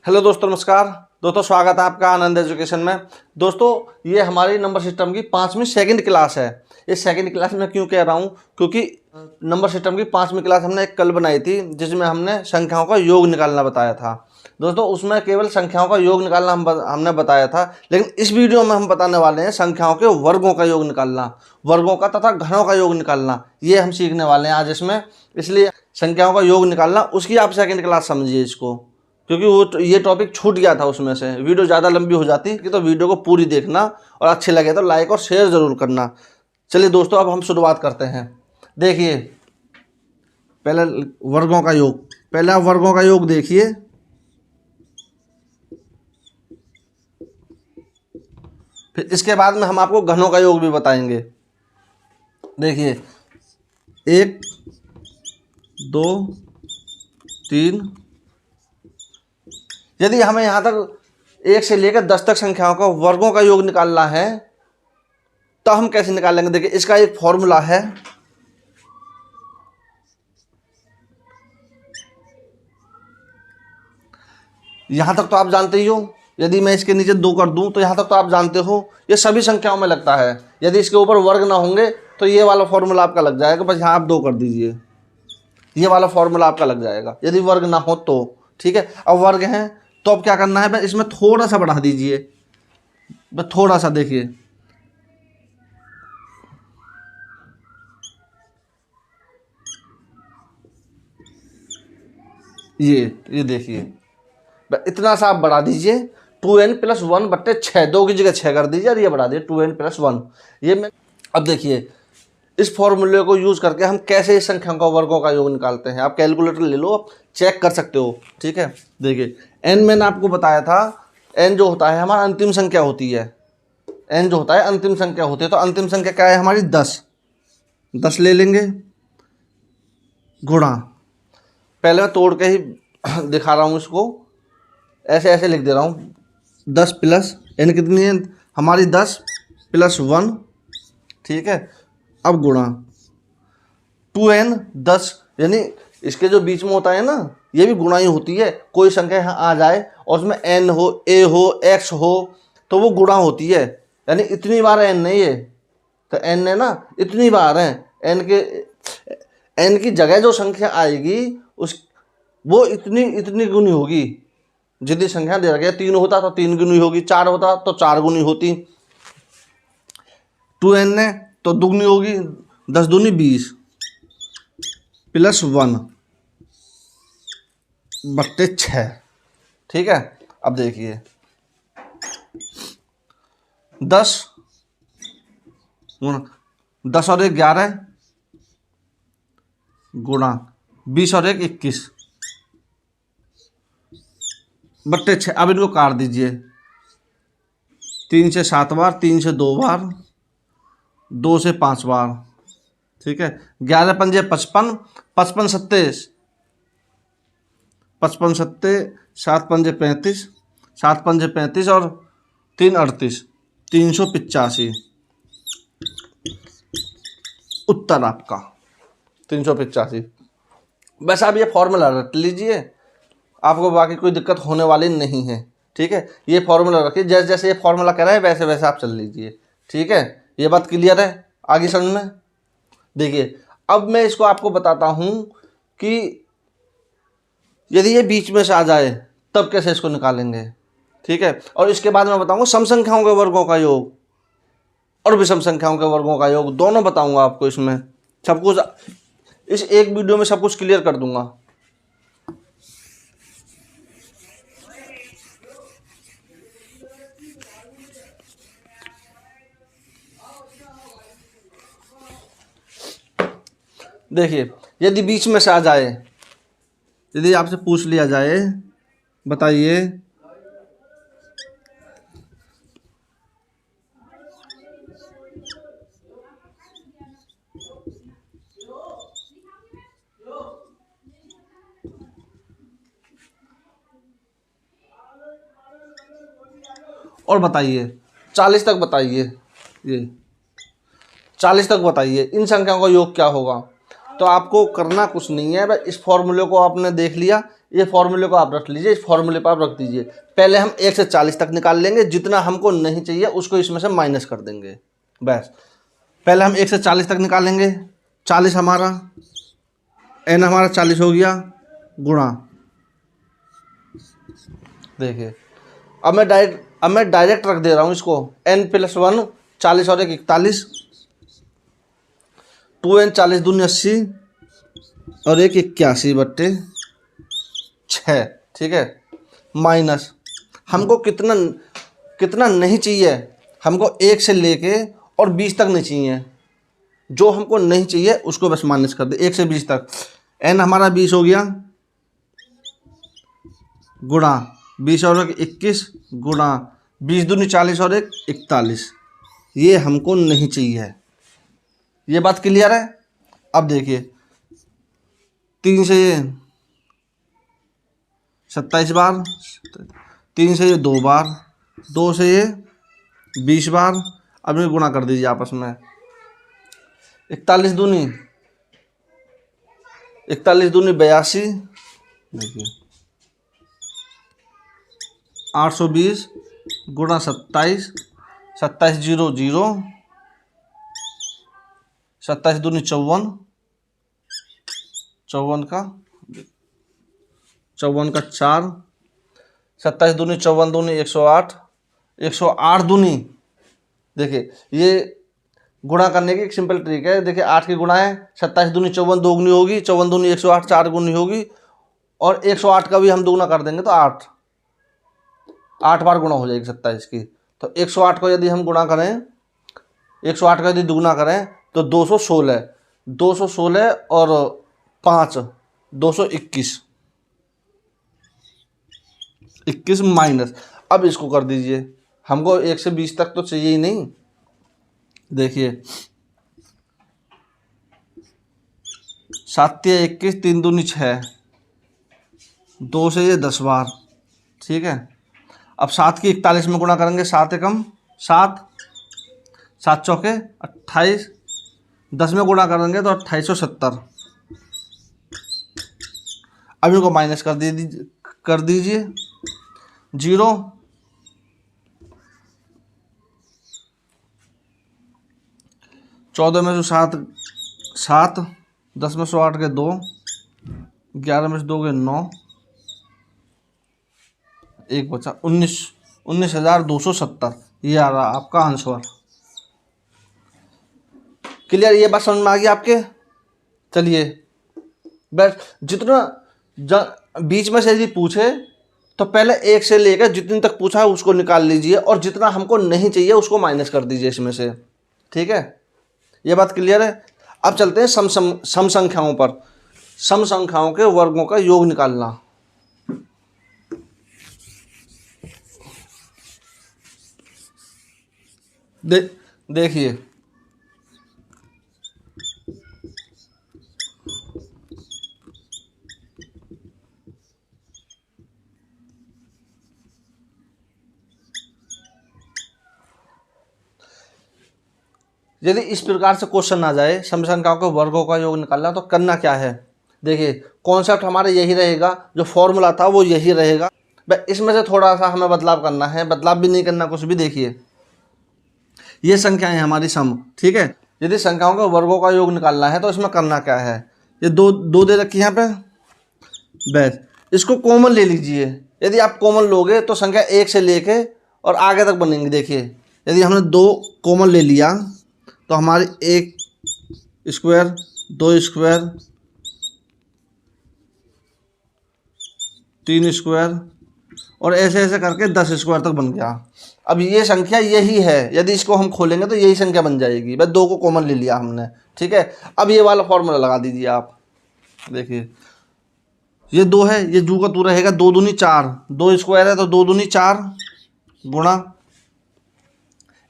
Hello दोस्तों, नमस्कार दोस्तों। स्वागत है आपका आनंद एजुकेशन में। दोस्तों, ये हमारी नंबर सिस्टम की 5वीं सेकंड क्लास है। ये सेकंड क्लास में क्यों कह रहा हूँ, क्योंकि नंबर सिस्टम की 5वीं क्लास हमने एक कल बनाई थी जिसमें हमने संख्याओं का योग निकालना बताया था। दोस्तों, उसमें केवल संख्याओं का योग निकालना हमने बताया था, लेकिन इस वीडियो में हम बताने वाले हैं संख्याओं के वर्गों का योग निकालना, वर्गों का तथा घनों का योग निकालना। ये हम सीखने वाले हैं आज इसमें। इसलिए संख्याओं का योग निकालना, उसकी आप सेकंड क्लास समझिए इसको, क्योंकि वो ये टॉपिक छूट गया था उसमें से। वीडियो ज़्यादा लंबी हो जाती कि तो वीडियो को पूरी देखना और अच्छे लगे तो लाइक और शेयर ज़रूर करना। चलिए दोस्तों, अब हम शुरुआत करते हैं। देखिए, पहले वर्गों का योग, पहले आप वर्गों का योग देखिए। फिर इसके बाद में हम आपको घनों का योग भी बताएंगे। देखिए, 1 2 3। यदि हमें यहाँ तक 1 से लेकर 10 तक संख्याओं का वर्गों का योग निकालना है तो हम कैसे निकालेंगे। देखिए, इसका एक फॉर्मूला है। यहाँ तक तो आप जानते ही हो। यदि मैं इसके नीचे 2 कर दूं तो यहाँ तक तो आप जानते हो, ये सभी संख्याओं में लगता है। यदि इसके ऊपर वर्ग ना होंगे तो ये वाला फॉर्मूला आपका लग जाएगा। बस यहाँ आप 2 कर दीजिए, ये वाला फॉर्मूला आपका लग जाएगा यदि वर्ग ना हो तो। ठीक है, अब वर्ग हैं तो अब क्या करना है, बस इसमें थोड़ा सा बढ़ा दीजिए, बस थोड़ा सा। देखिए, ये देखिए, बस इतना सा आप बढ़ा दीजिए। 2n+1/6, 2 की जगह 6 कर दीजिए और ये बढ़ा दीजिए 2n+1। ये मैं अब देखिए, इस फॉर्मूले को यूज़ करके हम कैसे इस संख्या का वर्गों का योग निकालते हैं। आप कैलकुलेटर ले लो, आप चेक कर सकते हो। ठीक है, देखिए, n मैंने आपको बताया था, n जो होता है हमारा अंतिम संख्या होती है। n जो होता है अंतिम संख्या होती है, तो अंतिम संख्या क्या है हमारी 10। 10 ले लेंगे, गुणा, पहले मैं तोड़ के ही दिखा रहा हूँ इसको, ऐसे ऐसे लिख दे रहा हूँ। 10 प्लस n कितनी है हमारी, 10 + 1। ठीक है, अब गुणा 2n 10, यानी इसके जो बीच में होता है ना, ये भी गुणा ही होती है। कोई संख्या यहाँ आ जाए और उसमें n हो, a हो, x हो, तो वो गुणा होती है। यानी इतनी बार n नहीं है, तो n है ना, इतनी बार है। n की जगह जो संख्या आएगी उस वो इतनी गुनी होगी। जितनी संख्या दे रखी है, 3 होता तो 3 गुनी होगी, 4 होता तो 4 गुनी होती। 2n है तो दुगनी होगी, 10 दूनी 20 +1/6। ठीक है, अब देखिए, 10 और 1 11 गुणा 20 और 1 21/6। अब इनको काट दीजिए, 3 से 7 बार, 3 से 2 बार, 2 से 5 बार। ठीक है, 11 पंजे 55, 55 सत्ते 55 सत्ते, 7 पंजे 35, 7 पंजे 35 और 3 38, 385 उत्तर आपका 385। बस आप ये फॉर्मूला रख लीजिए, आपको बाकी कोई दिक्कत होने वाली नहीं है। ठीक है, ये फॉर्मूला रखिए, जैसे जैसे ये फॉर्मूला कह रहा है वैसे वैसे आप चल लीजिए। ठीक है, ये बात क्लियर है आगे समझ में। देखिए, अब मैं इसको आपको बताता हूँ कि यदि ये बीच में से आ जाए तब कैसे इसको निकालेंगे। ठीक है, और इसके बाद मैं बताऊँगा सम संख्याओं के वर्गों का योग और विषम संख्याओं के वर्गों का योग, दोनों बताऊँगा आपको। इसमें सब कुछ, इस एक वीडियो में सब कुछ क्लियर कर दूंगा। देखिए, यदि बीच में से आ जाए, यदि आपसे पूछ लिया जाए, बताइए और बताइए 40 तक बताइए, ये 40 तक बताइए इन संख्याओं का योग क्या होगा। तो आपको करना कुछ नहीं है, बस इस फॉर्मूले को आपने देख लिया, ये फॉर्मूले को आप रख लीजिए, इस फॉर्मूले पर आप रख दीजिए। पहले हम 1 से 40 तक निकाल लेंगे, जितना हमको नहीं चाहिए उसको इसमें से माइनस कर देंगे। बस पहले हम 1 से 40 तक निकालेंगे। 40 हमारा n हमारा 40 हो गया, गुणा, देखिए अब मैं डायरेक्ट रख दे रहा हूँ इसको, n + 1 40 और 1 41, 2n 40 दूनी 80 और 1 81/6, ठीक है। माइनस हमको कितना कितना नहीं चाहिए, हमको 1 से लेके और 20 तक नहीं चाहिए, जो हमको नहीं चाहिए उसको बस माइनस कर दे 1 से 20 तक। n हमारा 20 हो गया, गुणा 20 और 1 21, गुणा 20 दूनी 40 और 1 41, ये हमको नहीं चाहिए। ये बात क्लियर है। अब देखिए 3 से ये 27 बार, 3 से ये 2 बार, 2 से ये 20 बार। अब ये गुणा कर दीजिए आपस में, 41 दूनी 82, देखिए 820 गुणा 27, 27 0 0, 27 दूनी 54, 54 का 4, 27 दूनी 54 दूनी 108, 108 दूनी, देखिए ये गुणा करने की एक सिंपल ट्रिक है। देखिए 8 की गुणा है, 27 दूनी 54 2 गुनी होगी, 54 दूनी 108 4 गुनी होगी, और 108 का भी हम दुगुना कर देंगे तो 8 बार गुणा हो जाएगी 27 की। तो 108 को यदि हम गुणा करें, 108 का यदि दुगुना करें तो 216, 216 और 5 221, 21 माइनस। अब इसको कर दीजिए, हमको 1 से 20 तक तो चाहिए ही नहीं। देखिए 7 या 21, 3 दूनी 6, 2 से ये 10 बार, ठीक है। अब 7 की 41 में गुणा करेंगे, 7 एकम 7, 7 चौके 28, 10 में गुणा करेंगे तो 2870। अब इनको माइनस कर दीजिए 0, 14 में से 7, 10 में से 8 के 2, 11 में से 2 के 9, 1 बचा 19,270। ये आ रहा आपका आंसर। क्लियर, ये बात समझ में आ गई आपके। चलिए बस जितना बीच में से यदि पूछे तो पहले 1 से लेकर जितने तक पूछा है उसको निकाल लीजिए, और जितना हमको नहीं चाहिए उसको माइनस कर दीजिए इसमें से, ठीक है। ये बात क्लियर है। अब चलते हैं सम संख्याओं पर। सम संख्याओं के वर्गों का योग निकालना। देखिए यदि इस प्रकार से क्वेश्चन आ जाए, सम संख्याओं के वर्गों का योग निकालना, तो करना क्या है। देखिए कॉन्सेप्ट हमारा यही रहेगा, जो फॉर्मूला था वो यही रहेगा, बस इसमें से थोड़ा सा हमें बदलाव करना है, बदलाव भी नहीं करना कुछ भी। देखिए ये संख्याएं हमारी सम, ठीक है। यदि संख्याओं के वर्गों का योग निकालना है तो इसमें करना क्या है, ये दो दे रखी यहाँ पे, बस इसको कॉमन ले लीजिए। यदि आप कॉमन लोगे तो संख्या 1 से लेके और आगे तक बनेंगी। देखिए यदि हमने 2 कॉमन ले लिया तो हमारी 1 स्क्वायर, 2 स्क्वायर, 3 स्क्वायर, और ऐसे ऐसे करके 10 स्क्वायर तक बन गया। अब ये संख्या यही है, यदि इसको हम खोलेंगे तो यही संख्या बन जाएगी, बस 2 को कॉमन ले लिया हमने, ठीक है। अब ये वाला फॉर्मूला लगा दीजिए आप। देखिए ये 2 है, ये जू का तू रहेगा, 2 दूनी 4, 2 स्क्वायर है तो 2 दूनी 4, गुणा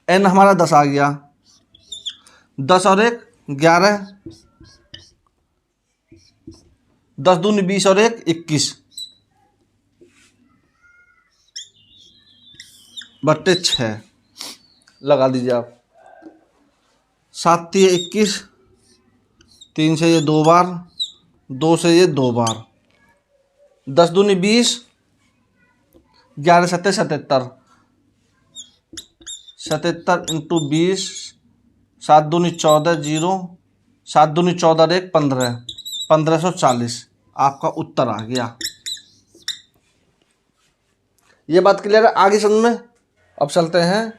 n हमारा 10 आ गया, 10 और 1 11, 10 दूनी 20 और 1 21 बट्टे 6 लगा दीजिए आप। 7 3 21, 3 से ये 2 बार, 2 से ये 2 बार, 10 दूनी 20, 11 सत्ते 77, 77 इंटू 20, 7 दूनी 14, 0, 7 दूनी 14 1 15, 1540 आपका उत्तर आ गया। ये बात क्लियर है, आगे समझ में। अब चलते हैं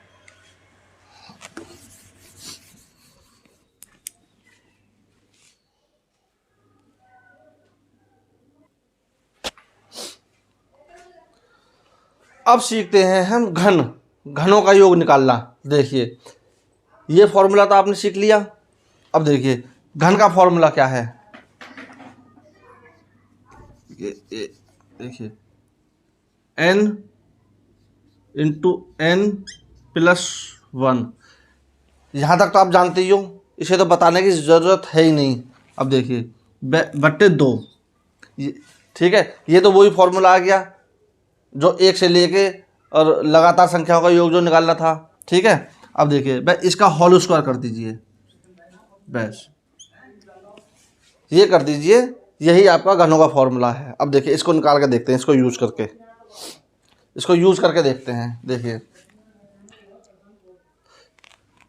अब सीखते हैं हम घनों का योग निकालना। देखिए ये फॉर्मूला तो आपने सीख लिया। अब देखिए घन का फॉर्मूला क्या है। ये देखिए n इंटू n प्लस 1, यहाँ तक तो आप जानते ही हो, इसे तो बताने की ज़रूरत है ही नहीं। अब देखिए बट्टे 2, ठीक है, ये तो वही फॉर्मूला आ गया जो 1 से लेके और लगातार संख्याओं का योग जो निकालना था। ठीक है, अब देखिए बस इसका होल स्क्वायर कर दीजिए, बस ये कर दीजिए, यही आपका घनों का फॉर्मूला है। अब देखिए इसको निकाल के देखते हैं, इसको यूज करके देखते हैं। देखिए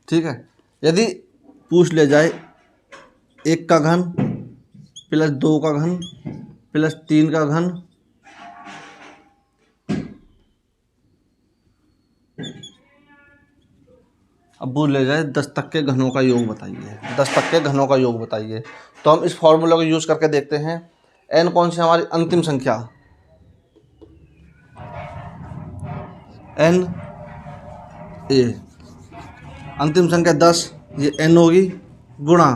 ठीक है, यदि पूछ ले जाए 1 का घन प्लस 2 का घन प्लस 3 का घन अब पूछ ले जाए 10 तक के घनों का योग बताइए, 10 तक के घनों का योग बताइए, तो हम इस फॉर्मूला को यूज करके देखते हैं। n कौन सी हमारी अंतिम संख्या, n a अंतिम संख्या 10, ये n होगी, गुणा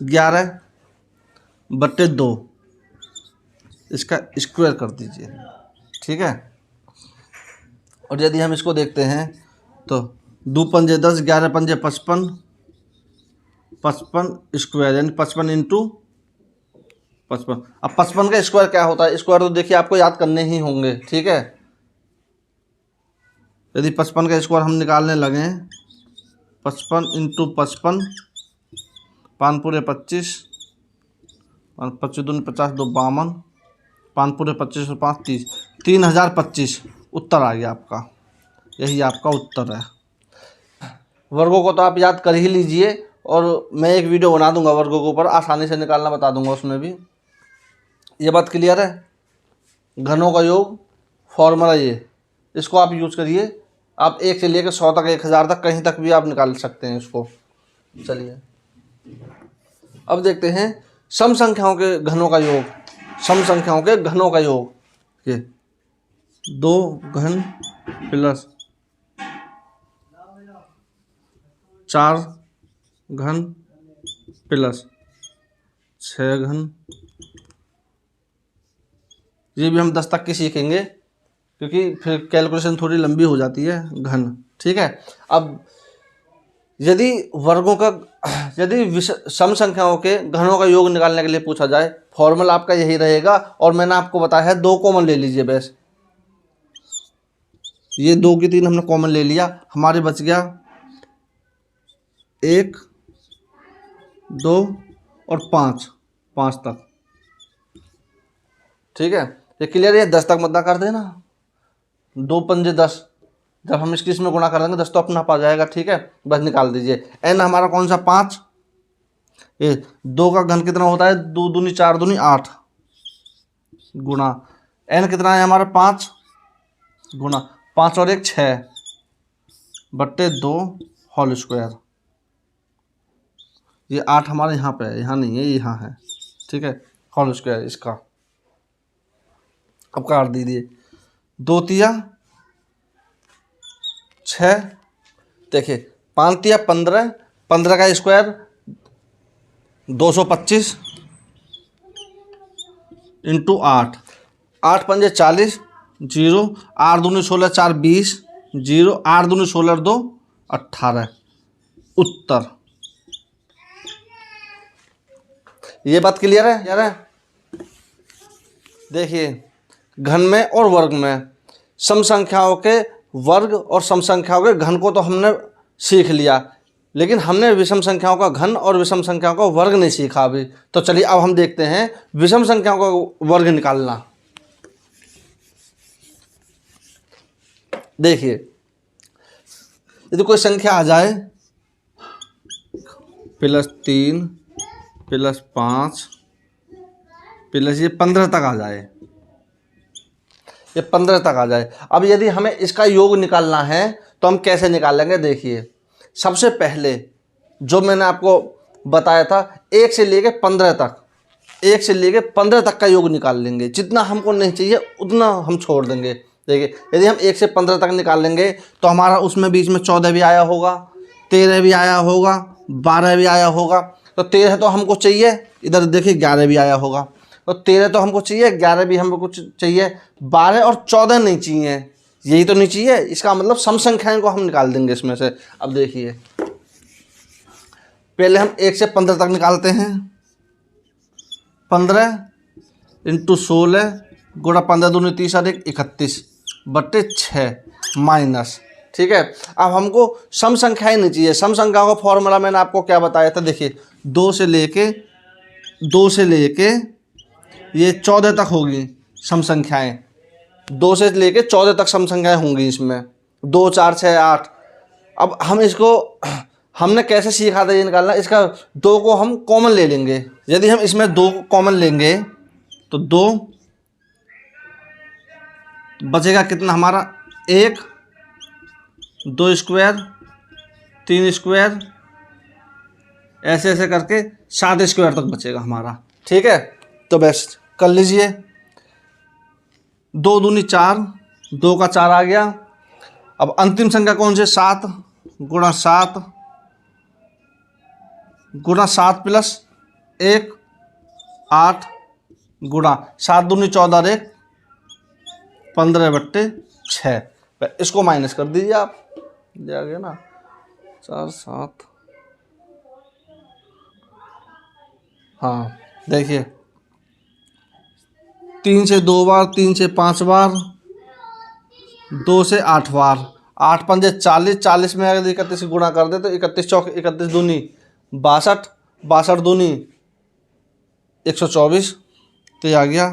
11 बट्टे 2, इसका स्क्वायर कर दीजिए। ठीक है, और यदि हम इसको देखते हैं तो 2 पंजे 10, 11 पंजे 55, 55 स्क्वायर यानी 55 इंटू 55। अब 55 का स्क्वायर क्या होता है, स्क्वायर तो देखिए आपको याद करने ही होंगे। ठीक है, यदि 55 का स्क्वायर हम निकालने लगे, 55 इंटू 55, 5 पूरे 25, 25 दूनी 50, 2 52, 5 पूरे 25 और 5 30, 3025 उत्तर आ गया आपका। यही आपका उत्तर है। वर्गों को तो आप याद कर ही लीजिए, और मैं एक वीडियो बना दूंगा वर्गों के ऊपर, आसानी से निकालना बता दूंगा उसमें भी। ये बात क्लियर है, घनों का योग फॉर्मूला ये, इसको आप यूज करिए। आप 1 से लेकर 100 तक, 1000 तक, कहीं तक भी आप निकाल सकते हैं इसको। चलिए अब देखते हैं सम संख्याओं के घनों का योग। सम संख्याओं के घनों का योग, ये 2 घन प्लस 4 घन प्लस 6 घन, ये भी हम 10 तक की सीखेंगे क्योंकि फिर कैलकुलेशन थोड़ी लंबी हो जाती है। घन, ठीक है। अब यदि वर्गों का, यदि सम संख्याओं के घनों का योग निकालने के लिए पूछा जाए, फॉर्मूला आपका यही रहेगा। और मैंने आपको बताया है 2 कॉमन ले लीजिए, बस ये 2 की 3 हमने कॉमन ले लिया, हमारे बच गया 1 2 और 5 तक। ठीक है, ये क्लियर है। 10 तक मत कर देना, 2 पंजे 10, जब हम इसकी इसमें गुणा कर देंगे 10 तो अपना आ जाएगा। ठीक है, बस निकाल दीजिए। n हमारा कौन सा 5, ये 2 का घन कितना होता है, 2 दूनी 4 दूनी 8, गुणा n कितना है हमारा 5, गुणा 5 और 1 6 बट्टे 2 होल स्क्वायर। ये 8 हमारे यहाँ पे है, यहाँ नहीं है, ये यहाँ है। ठीक है, होल स्क्वायर इसका। अब काट दीजिए, 2 तिया 6, देखिए 5 तिया 15, 15 का स्क्वायर 225 इंटू 8, 8 पंजे 40, 0, 8 दूनी 16 4 20, 0, 8 दूनी 16 2 18 उत्तर। ये बात क्लियर है यार? देखिए घन में और वर्ग में सम संख्याओं के वर्ग और सम संख्याओं के घन को तो हमने सीख लिया, लेकिन हमने विषम संख्याओं का घन और विषम संख्याओं का वर्ग नहीं सीखा अभी। तो चलिए अब हम देखते हैं विषम संख्याओं का वर्ग निकालना। देखिए, यदि कोई संख्या आ जाए +3 +5 प्लस ये 15 तक आ जाए, ये 15 तक आ जाए। अब यदि हमें इसका योग निकालना है तो हम कैसे निकालेंगे? देखिए, सबसे पहले जो मैंने आपको बताया था 1 से लेके 15 तक, 1 से लेके 15 तक का योग निकाल लेंगे। जितना हमको नहीं चाहिए उतना हम छोड़ देंगे। देखिए, यदि हम 1 से 15 तक निकाल लेंगे तो हमारा उसमें बीच में 14 भी आया होगा, 13 भी आया होगा, 12 भी आया होगा। तो 13 तो हमको चाहिए, इधर देखिए 11 भी आया होगा। तो 13 तो हमको चाहिए, 11 भी हमको चाहिए, 12 और 14 नहीं चाहिए, यही तो नहीं चाहिए। इसका मतलब सम संख्याएं को हम निकाल देंगे इसमें से। अब देखिए, पहले हम 1 से 15 तक निकालते हैं। 15 × 16 गुणा 15 दूनी 30 और 1 31/6 माइनस। ठीक है, अब हमको सम संख्याएं नहीं चाहिए। सम संख्याओं का फॉर्मूला मैंने आपको क्या बताया था? देखिए, 2 से लेके ये 14 तक होगी सम संख्याएं। 2 से लेके 14 तक सम संख्याएं होंगी इसमें, 2 4 6 8। अब हम इसको हमने कैसे सीखा था ये निकालना? इसका 2 को हम कॉमन ले लेंगे। यदि हम इसमें 2 को कॉमन लेंगे तो 2 बचेगा कितना हमारा? 1, 2 स्क्वायर, 3 स्क्वायर, ऐसे ऐसे करके 7 स्क्वायर तक बचेगा हमारा। ठीक है, तो बेस्ट कर लीजिए। 2 दूनी 4, 2 का 4 आ गया। अब अंतिम संख्या कौन सी? 7 गुणा 7 प्लस 1 8 गुणा 7 दूनी 14 और 1 15/6। इसको माइनस कर दीजिए आप, ये आ गया ना 4 7। हाँ देखिए, 3 से 2 बार, 3 से 5 बार, 2 से 8 बार, 8 पंजे 40, 40 में अगर 31 गुणा कर दे तो 31 चौक 31 दूनी 62, 62 दूनी 124, तो ये आ गया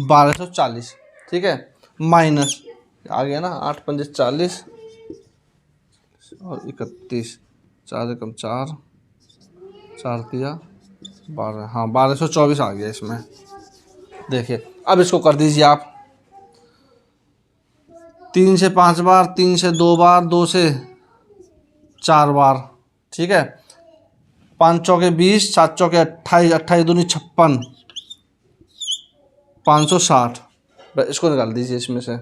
1240। ठीक है, माइनस आ गया ना 8 पंजे 40 और 31, 4 एकम 4, 4 तिया 12, हाँ 1224 आ गया इसमें। देखिए, अब इसको कर दीजिए आप। 3 से 5 बार, 3 से 2 बार, 2 से 4 बार। ठीक है, 5 चौके 20, 7 चौके 28, 28 दूनी 56, 560। इसको निकाल दीजिए इसमें से।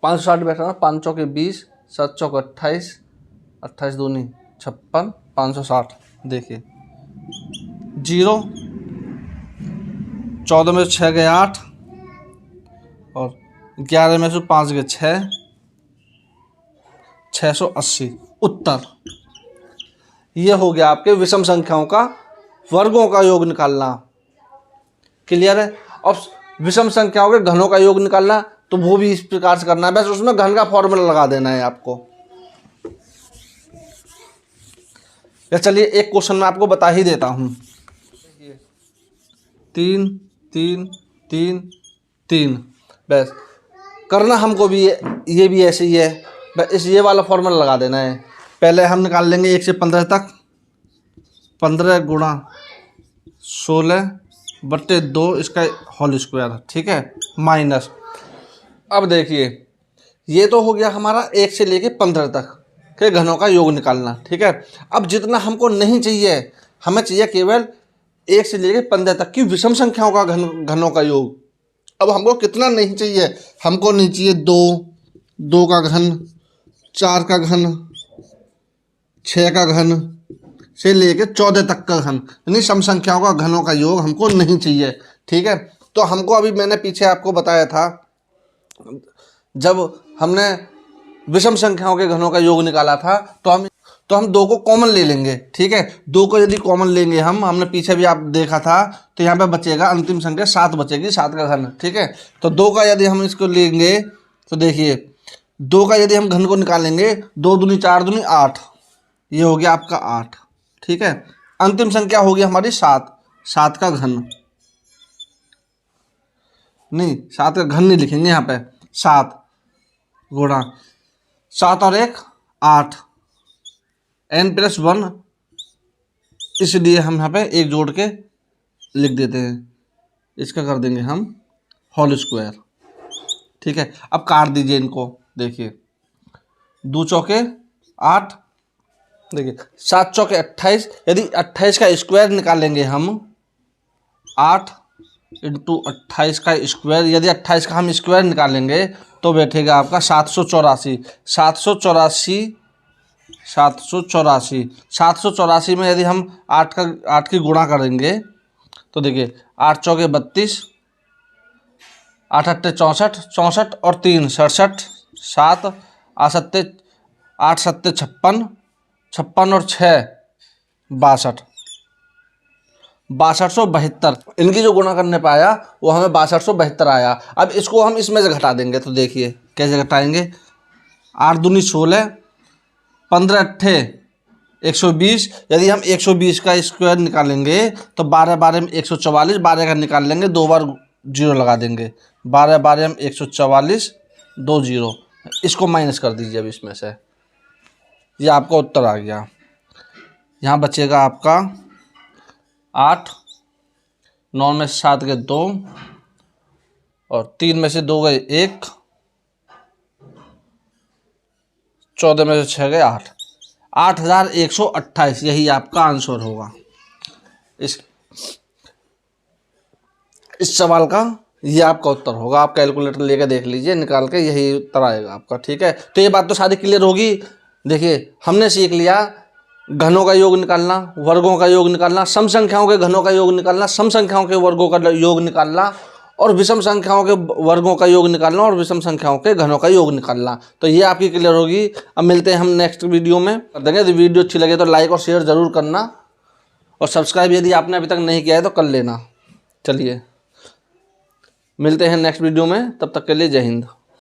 560 बैठा ना, 5 चौके 20, 7 चौके 28, 28 दूनी 56, 560। देखिए 0, 14 में से 6 गए 8 और 11 में से 5 गए 6, 680 उत्तर। ये हो गया आपके विषम संख्याओं का वर्गों का योग निकालना। क्लियर है? अब विषम संख्याओं के घनों का योग निकालना तो वो भी इस प्रकार से करना है, बस उसमें घन का फॉर्मूला लगा देना है आपको। या चलिए एक क्वेश्चन मैं आपको बता ही देता हूँ। 3 3 3 3, बस करना हमको भी ये भी ऐसे ही है, बस इस ये वाला फॉर्मूला लगा देना है। पहले हम निकाल लेंगे 1 से 15 तक। 15 गुणा 16/2 इसका होल स्क्वायर। ठीक है, माइनस। अब देखिए, ये तो हो गया हमारा 1 से लेके 15 तक के घनों का योग निकालना। ठीक है, अब जितना हमको नहीं चाहिए, हमें चाहिए केवल 1 से लेके 15 तक की विषम संख्याओं का घनों का योग। अब हमको कितना नहीं चाहिए? हमको नहीं चाहिए 2 का घन, 4 का घन, 6 का घन से लेके 14 तक का घन, यानी सम संख्याओं का घनों का योग हमको नहीं चाहिए। ठीक है, तो हमको अभी मैंने पीछे आपको बताया था, जब हमने विषम संख्याओं के घनों का योग निकाला था तो हम 2 को कॉमन ले लेंगे। ठीक है, 2 को यदि कॉमन लेंगे हमने पीछे भी आप देखा था, तो यहाँ पे बचेगा अंतिम संख्या 7 बचेगी, 7 का घन। ठीक है, तो 2 का यदि हम इसको लेंगे तो देखिए 2 का यदि हम घन को निकालेंगे, 2 दूनी 4 दूनी 8, ये हो गया आपका 8। ठीक है, अंतिम संख्या होगी हमारी 7। 7 का घन नहीं, 7 का घन नहीं लिखेंगे यहाँ पे, 7 गुणा 7 और 1 8, n+1, इसलिए हम यहाँ पे एक जोड़ के लिख देते हैं, इसका कर देंगे हम होल स्क्वायर। ठीक है, अब काट दीजिए इनको, देखिए 2 चौके 8, देखिए 7 चौके 28, यदि 28 का स्क्वायर निकालेंगे हम, 8 इंटू 28 का स्क्वायर, यदि 28 का हम स्क्वायर निकालेंगे तो बैठेगा आपका 784। 784 में यदि हम 8 की गुणा करेंगे तो देखिए 8 चौके 32, 8 अट्ठे 64, 64 और 3 67, 7 8 सत्ते 56, 56 और 6 62, 6272। इनकी जो गुणा करने पे आया वो हमें 6272 आया। अब इसको हम इसमें से घटा देंगे, तो देखिए कैसे घटाएंगे। 8 दूनी 16, 15 अट्ठे 120, यदि हम 120 का स्क्वायर निकालेंगे तो 12 12 में 144, 12 का निकाल लेंगे, 2 बार 0 लगा देंगे, 12 12 में 144, 2 0, इसको माइनस कर दीजिए अब इसमें से, ये आपका उत्तर आ गया। यहाँ बचेगा आपका 8, 9 में से 7 गए 2 और 3 में से 2 गए 1, 14 में से 6 गए 8, 8128, यही आपका आंसर होगा इस सवाल का, ये आपका उत्तर होगा। आप कैलकुलेटर लेकर देख लीजिए, निकाल के यही उत्तर आएगा आपका। ठीक है, तो ये बात तो सारी क्लियर होगी। देखिए हमने सीख लिया घनों का योग निकालना, वर्गों का योग निकालना, सम संख्याओं के घनों का योग निकालना, सम संख्याओं के वर्गों का योग निकालना, और विषम संख्याओं के वर्गों का योग निकालना, और विषम संख्याओं के घनों का योग निकालना। तो ये आपकी क्लियर होगी। अब मिलते हैं हम नेक्स्ट वीडियो में, कर देंगे। तो वीडियो अच्छी लगे तो लाइक और शेयर ज़रूर करना, और सब्सक्राइब यदि आपने अभी तक नहीं किया है तो कर लेना। चलिए मिलते हैं नेक्स्ट वीडियो में, तब तक के लिए जय हिंद।